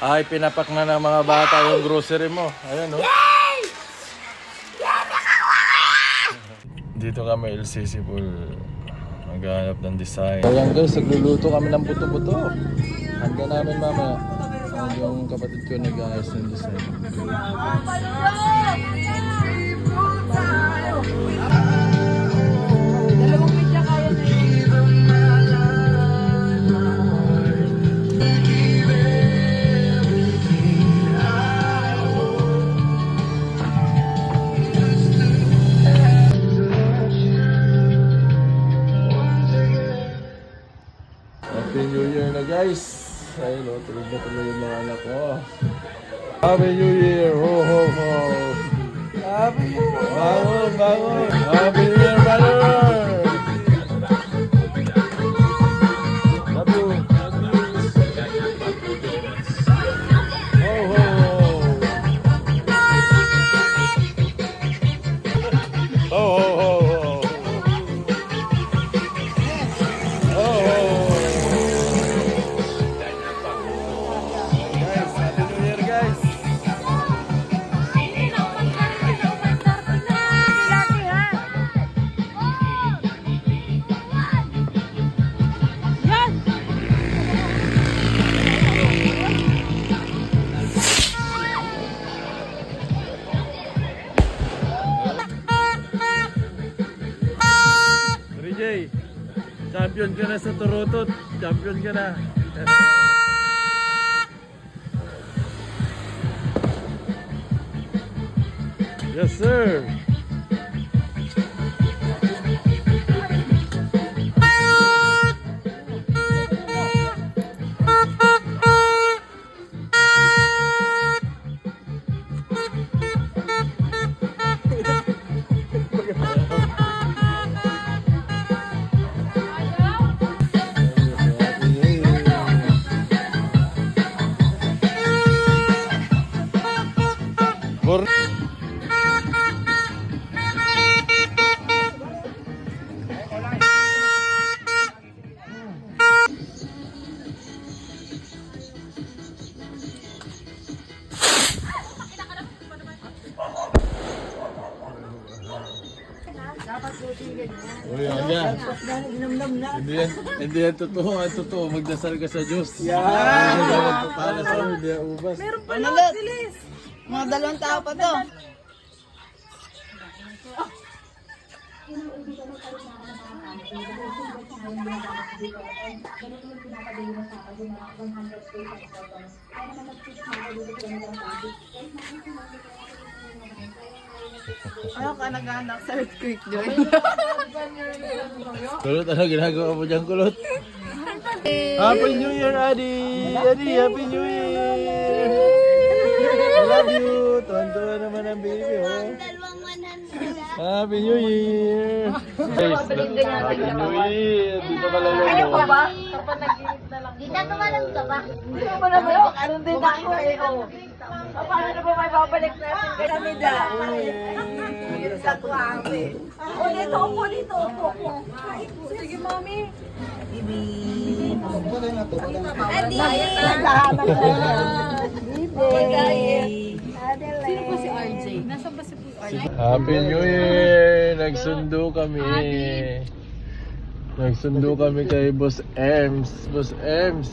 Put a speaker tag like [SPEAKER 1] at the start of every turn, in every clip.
[SPEAKER 1] Ay, pinapak na ng mga bata yung grocery mo. Ayan, oh. Dito kami, LCC Pool. Maghanap ng design. Ayan guys, nagluluto kami ng buto-buto. Handa namin mamaya. Yung kapatid ko nag-ayos ng design.
[SPEAKER 2] Dalawang media kaya na yun.
[SPEAKER 1] Happy New Year na guys! Ayun o, tulog na tuloy yung mga anak ko. Happy New Year! Ho ho ho! Happy New Year! Bangon! Bangon! Happy New Year, brother! Love you! Ho ho ho! Ho ho ho ho! Ho ho! Rijay, champion ka na sa Turutot. Champion ka na. Yes, sir. Bor Uy, yan. Hindi yan totoo. Ang totoo, magdasal ka sa Diyos. Hindi ka magpapala sa hindi yan ubas.
[SPEAKER 2] Meron pa lang, bilis.
[SPEAKER 3] Mga 2 tao pa to. Ano ka nag-anak sa earthquake, Joy?
[SPEAKER 1] Kulot, ano ginagawa mo dyan, Kulot? Happy New Year, Adi! Adi, Happy New Year! I love you! Tuwan-tuwa naman ang baby, oh. Happy New Year! Guys, Happy New Year! Dito ka lang
[SPEAKER 2] Kaya pa ba?
[SPEAKER 3] Kapag nag-iit na lang.
[SPEAKER 2] Dito tumalang ka ba? Dito mo naman ako. Anong din ako eh. Paano na ba may babalik natin kay Namida? Yung sa tuwami. O, dito upo, dito upo. Sige, mami. Bibi. Adi! Naghahanap na yan. Bibi. Sino po si RJ? Nasaan ba si RJ?
[SPEAKER 1] Happy New Year! Nagsundo kami. Nagsundo kami kay Boss Ems. Boss Ems.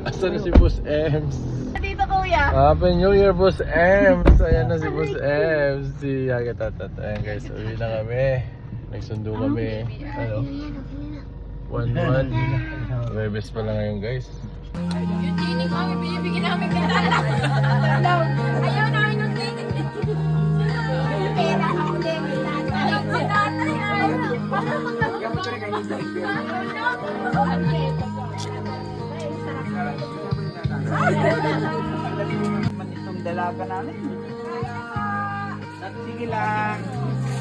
[SPEAKER 1] Asan na si Boss Ems?
[SPEAKER 2] Dito, kuya.
[SPEAKER 1] Happy New Year, Boss Ems. Ayan na si Boss Ems. Si Yagatatat. Ayan guys, uwi na kami. Nagsundo kami. Ano? 1-1. Webes pa lang ngayon guys.
[SPEAKER 2] Yung chini ko, binibigyan namin ka na. Ayaw namin ng chini. Pera ako din.
[SPEAKER 3] Itong dalaga namin. Sige lang.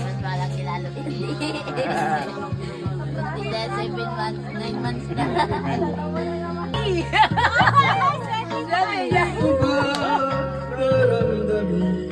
[SPEAKER 2] Mas walang kilalo hindi. Hindi 7 months, 9 months na.
[SPEAKER 3] Dami.